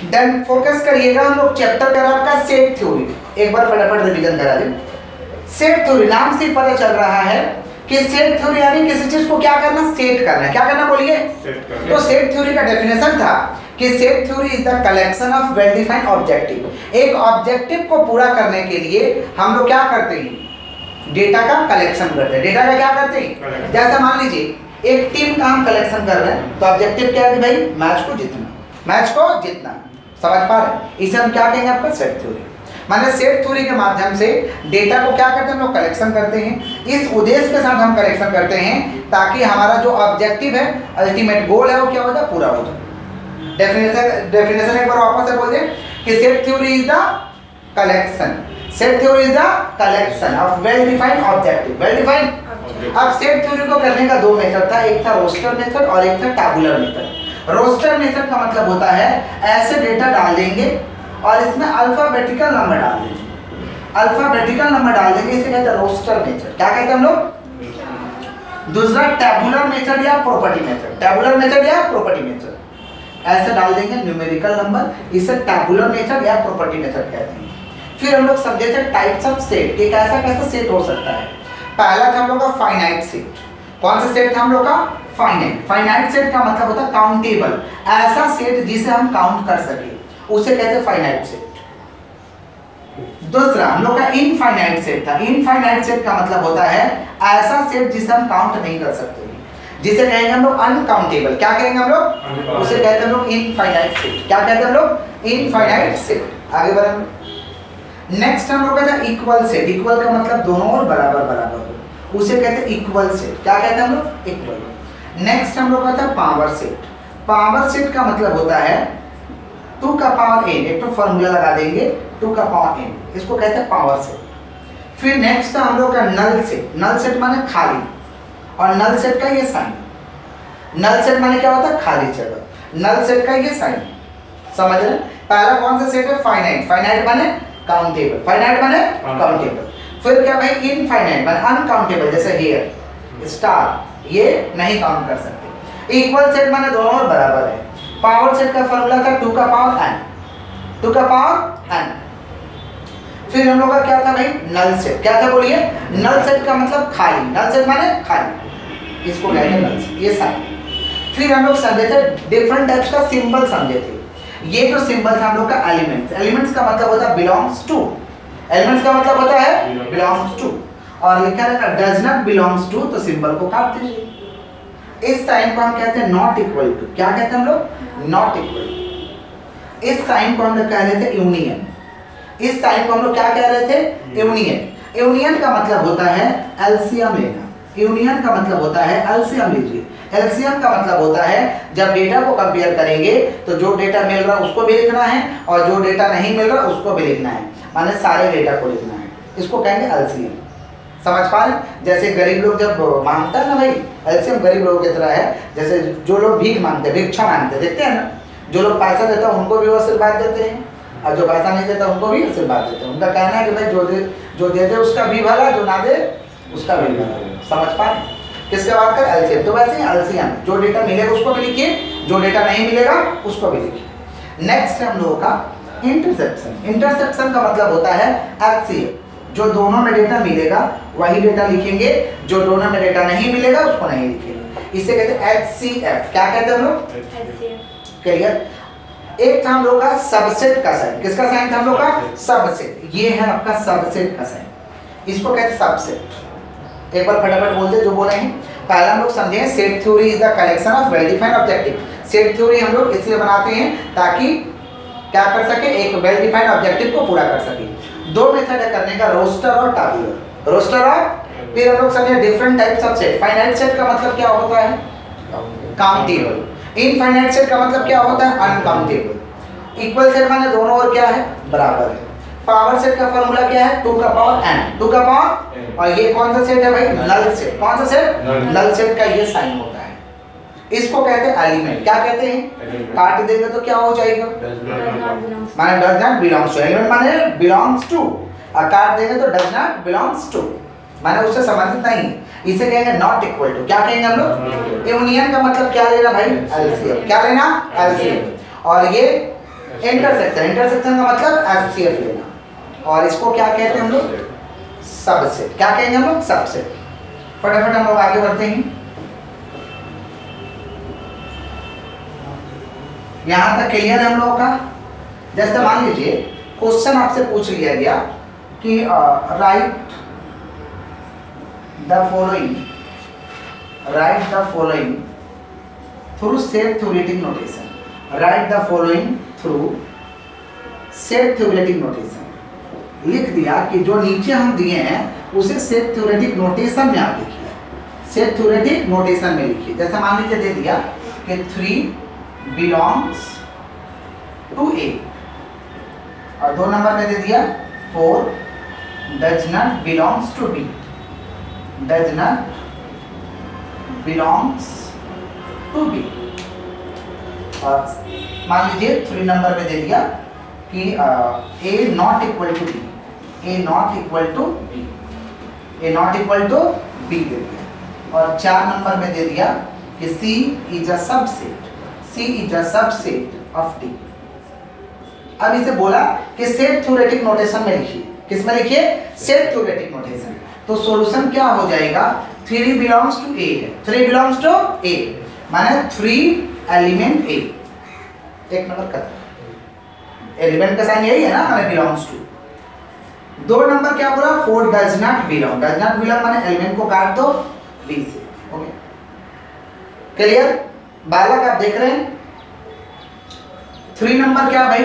Then focus करिएगा, हम लोग चैप्टर करा आपका सेट थ्योरी, एक बार फटाफट रिवीजन करा दें। सेट थ्योरी नाम से पता चल रहा है कि सेट थ्योरी यानी किसी चीज को क्या करना, सेट करना है। क्या करना बोलिए? तो सेट थ्योरी का डेफिनेशन था कि set theory is the collection of well defined objective. एक ऑब्जेक्टिव को पूरा करने के लिए हम लोग क्या करते हैं, डेटा का कलेक्शन करते हैं। डेटा का क्या करते हैं? जैसे मान लीजिए एक टीम का हम कलेक्शन कर रहे हैं, तो ऑब्जेक्टिव क्या है भाई? मैच को जीतना, मैच को जीतना। समझ पा रहे हैं? इसे हम क्या कहेंगे आपका सेट थ्योरी। माने सेट थ्योरी के माध्यम से डेटा को क्या करते हैं हम लोग, कलेक्शन करते हैं। इस उद्देश्य के साथ हम कलेक्शन करते हैं ताकि हमारा जो ऑब्जेक्टिव है, अल्टीमेट गोल है, वो क्या हो जाए, पूरा हो जाए। डेफिनेशन एक बार वापस से बोल दें कि set theory is the collection, set theory is the collection of well defined objective. Well defined. अब सेट थ्योरी को करने का दो मेथड था, एक था रोस्टर मेथड और एक था टैबुलर मेथड। रोस्टर मेथड का मतलब होता है ऐसे डेटा डाल देंगे और इसमें अल्फाबेटिकल नंबर डाल देंगे, अल्फाबेटिकल नंबर डाल देंगे, इसे कहते हैं रोस्टर मेथड। क्या कहते हैं हम लोग? दूसरा टैबुलर मेथड या प्रॉपर्टी मेथड, टैबुलर मेथड या प्रॉपर्टी मेथड। ऐसे डाल देंगे न्यूमेरिकल नंबर, इसे टैबुलर मेथड या प्रॉपर्टी मेथड कहते हैं। फिर हम लोग समझे थे टाइप्स ऑफ सेट कि कैसा कैसा सेट हो सकता है। पहला था हम लोग का फाइनाइट सेट। कौन सा सेट था हम लोग का? फाइनाइट। फाइनाइट सेट का मतलब होता है काउंटेबल, ऐसा सेट जिसे हम काउंट कर सके, उसे कहते हैं फाइनाइट सेट। दूसरा हम लोग का इनफाइनाइट सेट था। इनफाइनाइट सेट का मतलब होता है ऐसा सेट जिसे हम काउंट नहीं कर सकते, जिसे कहेंगे हम लोग अनकाउंटेबल। क्या कहेंगे हम लोग? उसे कहते हैं हम लोग इनफाइनाइट सेट। क्या कहते हैं हम लोग? Infinite set. आगे बढ़ेंगे। नेक्स्ट हम लोग का था इक्वल सेट। इक्वल का मतलब दोनों और बराबर बराबर हो, उसे कहते हैं इक्वल सेट। क्या कहते हैं हम लोग? इक्वल। नेक्स्ट हम लोग का था पावर सेट। पावर सेट का मतलब होता है 2 का पावर n, एक तो फॉर्मूला लगा देंगे 2 का पावर n, इसको कहते हैं पावर सेट। फिर नेक्स्ट था हम लोग का नल सेट। नल सेट माने खाली, और नल सेट का ये साइन। नल सेट माने क्या होता है? खाली जगह। नल सेट का ये साइन। समझ रहे? पहला कौन सा सेट है? फाइनाइट। फाइनाइट माने काउंटेबल, फाइनाइट माने काउंटेबल। फिर क्या भाई? इनफाइनाइट माने अनकाउंटेबल, जैसे हियर स्टार, ये नहीं काउंट कर सकते। इक्वल सेट माने दोनों और बराबर है। पावर सेट का फॉर्मूला था 2 का पावर n, 2 का पावर n। फिर हम लोग का क्या था भाई? Null set. क्या था बोलिए? नल सेट का मतलब खाली, नल सेट माने खाली, इसको कहते हैं नल सेट, ये साइन। फिर हम लोग समझे थे डिफरेंट टाइप्स का सिंबल समझे थे। ये जो सिंबल था हम लोग का एलिमेंट्स। एलिमेंट्स का मतलब होता है बिलोंग्स टू। एलिमेंट्स का मतलब होता है बिलोंग्स टू, और लिखा रहता है डज नॉट बिलोंग्स टू, तो सिंबल को काट दीजिए। इस साइन को हम कहते हैं नॉट इक्वल टू। क्या कहते हैं हम लोग? Not equal. इस साइन को हम लोग कह रहे थे यूनियन। इस साइन को हम लोग क्या कह रहे थे? यूनियन। यूनियन का मतलब होता है एलसीएम लेना। यूनियन का मतलब होता है एलसीएम लीजिए। एलसीएम का मतलब होता है जब डेटा को कंपेयर करेंगे तो जो डेटा मिल रहा है उसको भी लिखना है और जो डेटा नहीं मिल रहा उसको भी लिखना है, माने सारे डेटा को लिखना है। इसको कहेंगे एलसीएम। समझ पा रहे? जैसे गरीब लोग जब मांगता है ना भाई, एलसीएम गरीब लोगों की तरह है। जैसे जो लोग भीख मांगते, भिक्षा मांगते, देखते हैं ना, जो लोग पैसा देता है उनको भी वो आशीर्वाद देते हैं, और जो पैसा नहीं देता उनको भी आशीर्वाद देते हैं। उनका कहना है कि भाई जो दे दे उसका भी भला, जो ना दे उसका भी भला। समझ पा रहे? किसके बात कर? एलसीएम। तो वैसे ही एलसीएम, जो डेटा मिलेगा उसको भी लिखिए, जो डेटा नहीं मिलेगा उसको भी लिखिए। नेक्स्ट है हम लोगों का इंटरसेप्शन। इंटरसेप्शन का मतलब होता है एचसीएफ। जो दोनों में डेटा मिलेगा वही डेटा लिखेंगे, जो दोनों में डेटा नहीं मिलेगा उसको नहीं लिखेंगे। इसे कहते हैं एचसीएफ। क्या कहते हैं हम लोग? क्लियर? एक था हम लोग का सबसेट का साइन। किसका साइन था हम लोग का? सबसेट। ये है आपका सबसेट का साइन, इसको कहते हैं सबसेट। एक बार फटाफट बोलते जो बोले हैं। पहला हम लोग समझे set theory is the collection of well defined objective. Set theory हम लोग इसलिए बनाते हैं ताकि क्या कर सके, एक वेल डिफाइंड ऑब्जेक्टिव को पूरा कर सके। दो मेथड है करने का, रोस्टर और टैबुलर। रोस्टर और फिर हम लोग समझे different types of set. Finite set का मतलब क्या होता है? काउंटेबल। इनफाइनाइट सेट का मतलब क्या होता है? अनकाउंटेबल। इक्वल सेट माने दोनों और क्या है? बराबर है। पावर सेट का फॉर्मूला क्या है? 2 का पावर n, 2 का पावर। और ये कौन सा सेट है भाई? Null set. कौन सा सेट? नल सेट का ये साइन होता है। इसको कहते हैं एलिमेंट। क्या कहते हैं? काट देंगे तो क्या हो जाएगा? माने does not belongs to. Element माने बिलोंग्स टू, और काट देंगे तो डज नॉट बिलोंग्स टू, माने उससे संबंधित नहीं। इसे कहेंगे नॉट इक्वल टू। क्या कहेंगे हम लोग? यूनियन का मतलब क्या लेना भाई? एलसीएम। क्या लेना? एलसीएम। और ये इंटरसेक्शन, इंटरसेक्शन का मतलब एचसीएफ लेना। और इसको क्या कहते हैं हम लोग? सबसेट। क्या कहेंगे हम लोग? सबसेट। फटाफट हम लोग आगे बढ़ते हैं। यहां तक क्लियर है हम लोगों का? जैसे मान लीजिए क्वेश्चन आपसे पूछ लिया गया कि right the following, right the following through set theoretic notation, right the following through set theoretic notation. लिख दिया कि जो नीचे हम दिए हैं उसे सेट थ्योरेटिक नोटेशन में आप लिखिए, सेट थ्योरेटिक नोटेशन में लिखिए। जैसे मान लीजिए दे दिया कि 3 बिलोंग्स टू ए, और 2 नंबर में दे दिया 4 does not belongs to B, does not belongs to B. और मान लीजिए 3 नंबर में दे दिया कि A not equal to B, A not equal to B, A not equal to B दे दिया। और 4 नंबर में दे दिया कि C is a subset, C is a subset of D. अब इसे बोला कि सेट थ्योरेटिक नोटेशन में लिखिए। किस में लिखिए? Set theoretic notation. तो सॉल्यूशन क्या हो जाएगा? 3 बिलोंग्स टू ए है, 3 बिलोंग्स टू ए माने 3 एलिमेंट ए। एक नंबर का एलिमेंट का साइन यही है ना, माने बिलोंग्स टू। 2 नंबर क्या बोला? 4 does not belong, does not belong माने एलिमेंट को काट दो बी से। Okay clear? बालक आप देख रहे हैं। 3 नंबर क्या भाई?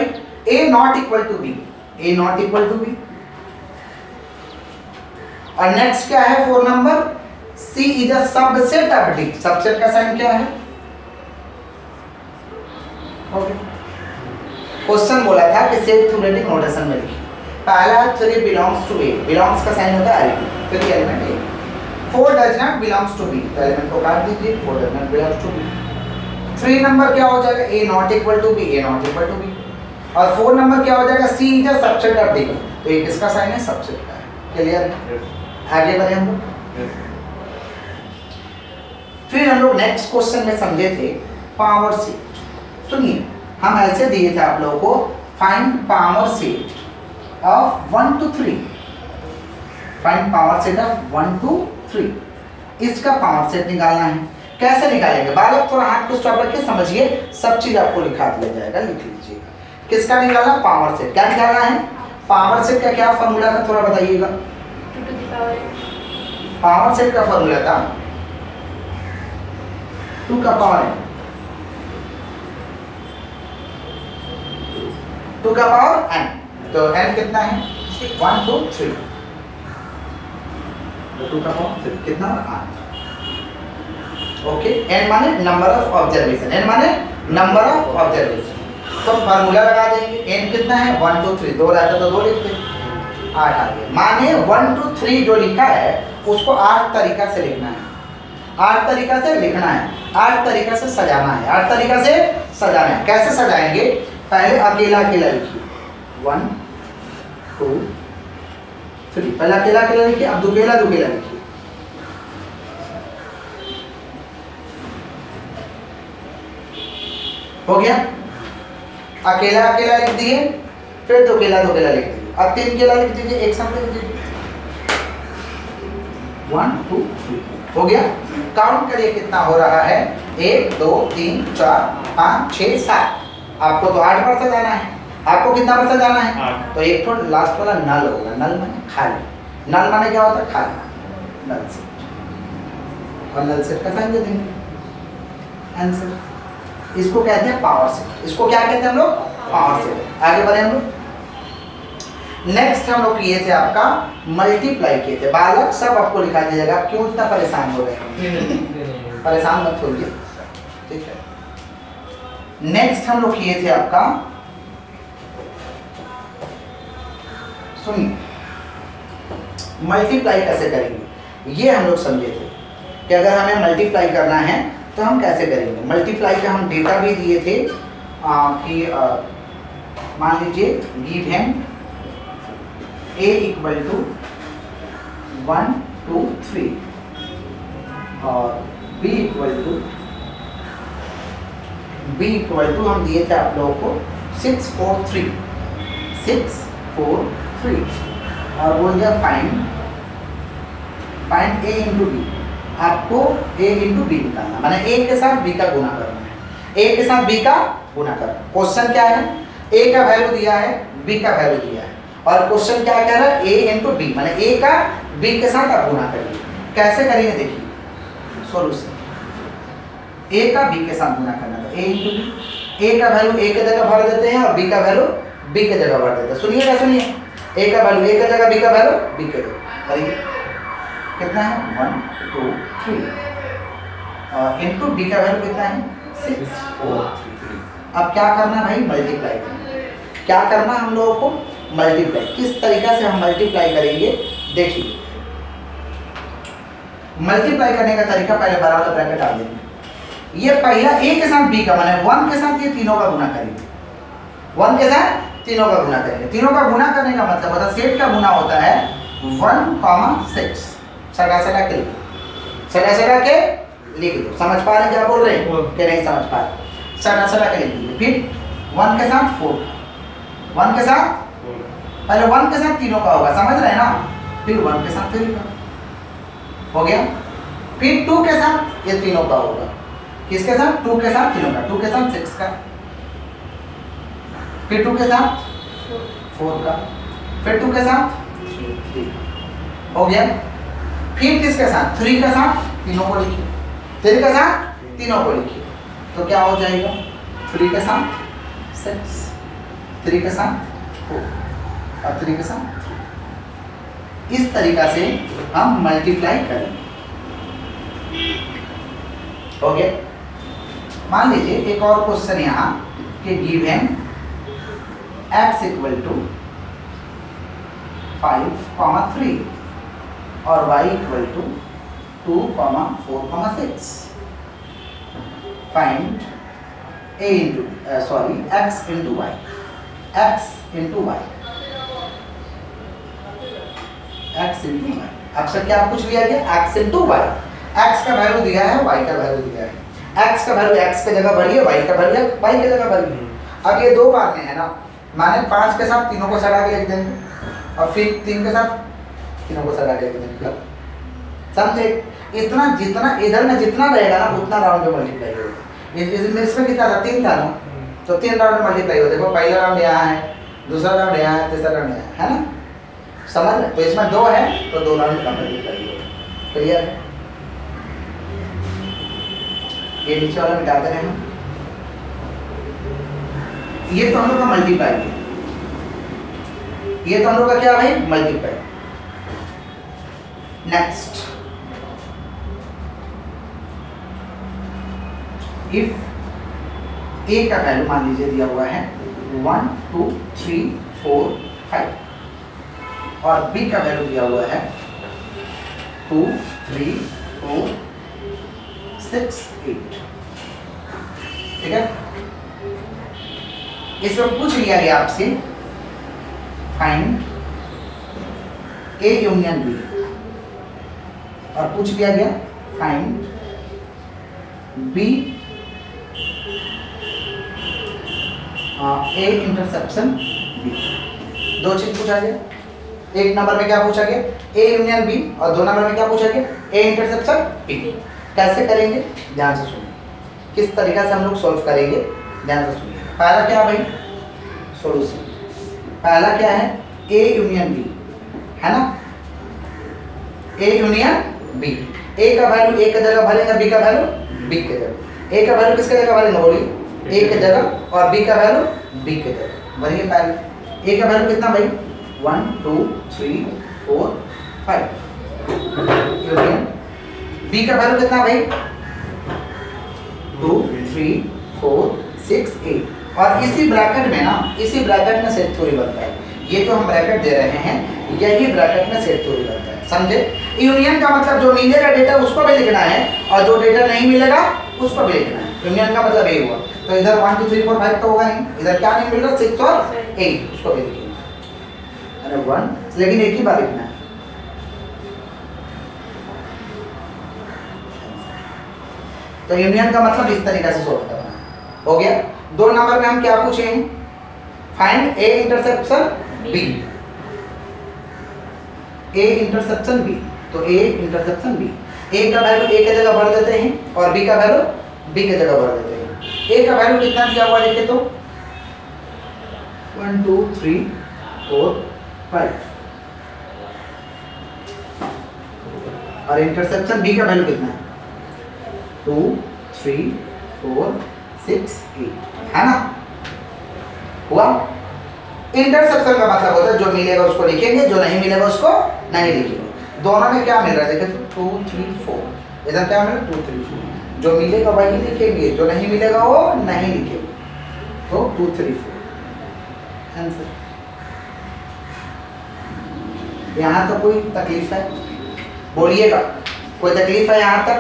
A not equal to B, A not equal to B. और नेक्स्ट क्या है 4 number? C is a subset of D, subset का साइन क्या है? ओके क्वेश्चन बोला था कि सेट थ्योरेटिक नोटेशन में लिखिए। पहला 3 बिलोंग्स टू ए, बिलोंग्स का साइन होता है एलिमेंट, फिर element A. 4 does not belongs to B, तो एलिमेंट को काट दीजिए, 4 does not belongs to B. 3 number क्या हो जाएगा? A not equal to B, A not equal to B. और 4 नंबर क्या हो जाएगा? C is a subset of D, तो ये किसका साइन है? सबसेट का है। क्लियर है? आगे बढ़े हम लोग। फिर हम लोग नेक्स्ट क्वेश्चन में समझे थे पावर सेट। सुनिए, हम ऐसे दिए थे आप लोगों को, find power set of 1 to 3, find power set of 1 to 3। इसका पावर सेट निकालना है। कैसे निकालेंगे? बालक थोड़ा हाथ को स्टॉप रखिए, समझिए, सब चीज आपको लिखा दिया जाएगा, लिख लीजिएगा। किसका निकालना? Power set. क्या निकालना है? पावर सेट का क्या फॉर्मूला था थोड़ा बताइएगा। 2 to the power n। Power set का फॉर्मूला था 2 का पावर n, 2 का पावर n। तो n कितना है? 1 2 3, तो 2 का पावर 3 कितना? 8। ओके, n माने नंबर ऑफ ऑब्जर्वेशन, n माने नंबर ऑफ ऑब्जर्वेशन। तो फार्मूला लगा देंगे। n कितना है? 1 2 3, 2 रहता तो 2 लिखते, 8 आ गया। माने 1 2 3 जो लिखा है उसको 8 तरीका से लिखना है, 8 तरीका से लिखना है, 8 तरीका से सजाना है, 8 तरीका से सजाना है। कैसे सजाएंगे? पहले अकेला अकेला लिखिए, 1 2 3, पहले अकेला अकेला लिखिए, अब दुकेला दुकेला लिखिए। हो गया? अकेला अकेला लिख दिए, फिर दुकेला दुकेला लिख दिए, अब 3 केला लिख दीजिए, एक साथ लिख दीजिए। 1 2 3 हो गया। काउंट करिए कितना हो रहा है? 1 2 3 4 5 6 7। आपको तो 8 पर सजाना है। आपको कितना पर सजाना है? तो एक तो लास्ट वाला नल होगा, नल माने खाली। नल माने क्या होता है? खाली, नल सेट। और नल सेट का साइन दे देंगे, आंसर। इसको कहते हैं पावर सेट। इसको क्या कहते हैं हम लोग? Power set. आगे बढ़े हम लोग। नेक्स्ट हम लोग किए थे आपका मल्टीप्लाई किए थे। बालक सब आपको लिखा दीजिएगा, आप क्यों इतना परेशान हो रहे हैं? परेशान मत होइए, ठीक है। नेक्स्ट हम लोग किए थे आपका, सुनिए, मल्टीप्लाई कैसे करेंगे ये हम लोग समझे थे कि अगर हमें मल्टीप्लाई करना है तो हम कैसे करेंगे। मल्टीप्लाई का हम डेटा भी दिए थे कि मान लीजिए गिवन a इक्वल टू 1 2 3 और b इक्वल टू हम दिए थे आप लोगों को 643 और बोल दिया फाइंड ए इंटू बी। आपको ए इंटू बी निकालना, माने ए के साथ बी का गुना करना है, ए के साथ बी का गुना करना। क्वेश्चन क्या है, ए का वैल्यू दिया है, बी का वैल्यू दिया है, और क्वेश्चन क्या कह रहा है, ए इंटू बी, माने ए का बी के साथ आप गुना करिए। कैसे करेंगे देखिए सॉल्यूशन, ए का बी के साथ गुना करना था, ए इंटू बी। ए का वैल्यू ए के जगह भर देते हैं और बी का वैल्यू बी के जगह भर देते हैं। सुनिएगा, सुनिए, ए का वैल्यू ए के जगह, बी का वैल्यू बी के जगह करिए। कितना है 1 2 3 और इनटू बी का वैल्यू कितना है 6 4 3। अब क्या करना है भाई, मल्टीप्लाई करना। क्या करना हम लोगों को, मल्टीप्लाई। किस तरीका से हम मल्टीप्लाई करेंगे देखिए। मल्टीप्लाई करने का तरीका पहले बराबर ब्रैकेट डाल देंगे। ये पहला ए के साथ बी का, माने 1 के साथ ये तीनों का गुना करेंगे, 1 के साथ तीनों का गुना करेंगे। तीनों का गुना करने का मतलब होता है सेट का गुना होता है 1,6। सड़ा के लिख दो, सड़ा के लिख दो। समझ पा रहे क्या बोल रहे हैं कि नहीं समझ पा रहे, सड़ा के लिख दीजिए। फिर 1 के साथ 4, 1 के साथ पहले 1 के साथ तीनों का होगा, समझ रहे हैं ना, फिर 1 के साथ 3 का हो गया, फिर 2 के साथ ये तीनों का होगा। किसके साथ, 2 के साथ तीनों का, 2 के साथ 6 का, फिर 2 के साथ 4 का, फिर 2 के साथ 3 का हो गया। फिर किसके साथ, 3 के साथ तीनों को लिखिए, 3 के साथ तीनों को लिखिए, तो क्या हो जाएगा 3 के साथ 6, 3 के साथ 4 और 3 के साथ 3। इस तरीका से हम मल्टीप्लाई करेंगे। हो गया। मान लीजिए एक और क्वेश्चन यहाँ कि गिवन x इक्वल टू 5,3 और y equal to 2,4,6। Find a into x into y, x into y, x into y। अक्सर क्या पूछ लिया गया, x इंटू y। x का वैल्यू दिया है, y का वैल्यू दिया है। x का वैल्यू x के जगह भरिए, y का वैल्यू y के जगह भरिए। अब ये दो बार में है ना, माने 5 के साथ तीनों को सड़ा के लिख देंगे और फिर 3 के साथ तीनों को सड़ा के लिख देंगे। समझे, इतना जितना इधर में जितना रहेगा ना उतना राउंड में मल्टीप्लाई होगा। इसमें कितना था, 3 था ना, तो 3 राउंड में मल्टीप्लाई होगा। देखो पहला राउंड यहाँ है, दूसरा राउंड यहाँ है, तीसरा राउंड यहाँ है ना, समझ रहे। तो इसमें 2 है तो 2 राउंड का मल्टीप्लाई होगा। क्लियर है। ये नीचे वाला मिटा दे रहे हैं हम। ये तो हम लोग का मल्टीप्लाई है, ये तो हम लोग का क्या भाई, मल्टीप्लाई। नेक्स्ट, इफ ए का वैल्यू मान लीजिए दिया हुआ है 1 2 3 4 5 और बी का वैल्यू दिया हुआ है 2 3 4 6 8। ठीक है। इसमें पूछ लिया गया आपसे फाइंड ए यूनियन बी और पूछ लिया गया find B A intersection B. दो चीज पूछा गया, एक नंबर में क्या पूछा गया, ए यूनियन बी, और 2 नंबर में क्या पूछा गया, ए इंटरसेक्शन बी। कैसे करेंगे ध्यान से सुनिए, किस तरीका से हम लोग सॉल्व करेंगे ध्यान से सुनिए। पहला क्या भाई, सॉल्यूशन। पहला क्या है, ए यूनियन बी है ना, ए यूनियन बी। ए का वैल्यू ए की जगह भरेंगे, बी का वैल्यू बी के जगह। ए का वैल्यू किसके जगह भरेंगे बोलिए, ए के जगह, और बी का वैल्यू बी के जगह भरिए। पहले ए का वैल्यू कितना भाई 1 2 3 4 5 यूनियन बी का वैल्यू कितना भाई 2 3 4 6 8। और इसी ब्रैकेट में ना, इसी ब्रैकेट में सेट थ्योरी बनता है। ये जो हम ब्रैकेट दे रहे हैं यही ब्रैकेट में सेट थ्योरी बनता है, समझे। यूनियन का मतलब जो मिलेगा डेटा उसको भी लिखना है और जो डेटा नहीं मिलेगा उसको भी लिखना है। यूनियन का मतलब ये हुआ। तो इधर 1 2 3 4 5 तो होगा नहीं, इधर क्या नहीं मिल रहा 6 और 8, उसको भी लिखना है। अरे 1 लेकिन एक ही बार लिखना है। तो यूनियन का मतलब इस तरीके से सोल्व करना है। हो गया। 2 नंबर में हम क्या पूछे हैं, find A intersection B, A intersection B. तो ए इंटरसेक्शन बी, ए का वैल्यू ए की जगह भर देते हैं और बी का वैल्यू बी की जगह भर देते हैं। ए का वैल्यू कितना दिया हुआ देखे तो 1 2 3 4 5 और इंटरसेप्शन बी का वैल्यू कितना है 2 3 4 6 8 है ना। हुआ। इंटरसेप्शन का मतलब होता है जो मिलेगा उसको लिखेंगे, जो नहीं मिलेगा उसको नहीं लिखेंगे। दोनों में क्या मिल रहा है देखे तो 2 3 4, इधर क्या मिला 2 3 4, जो मिलेगा वही लिखेंगे, जो नहीं मिलेगा वो नहीं लिखेंगे। तो 2 3 4 आंसर। यहाँ तो कोई तकलीफ है बोलिएगा, कोई तकलीफ है यहाँ तक?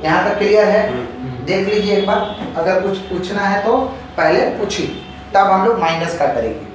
यहाँ तक क्लियर है? देख लीजिए एक बार, अगर कुछ पूछना है तो पहले पूछिए, तब हम लोग माइनस का करेंगे।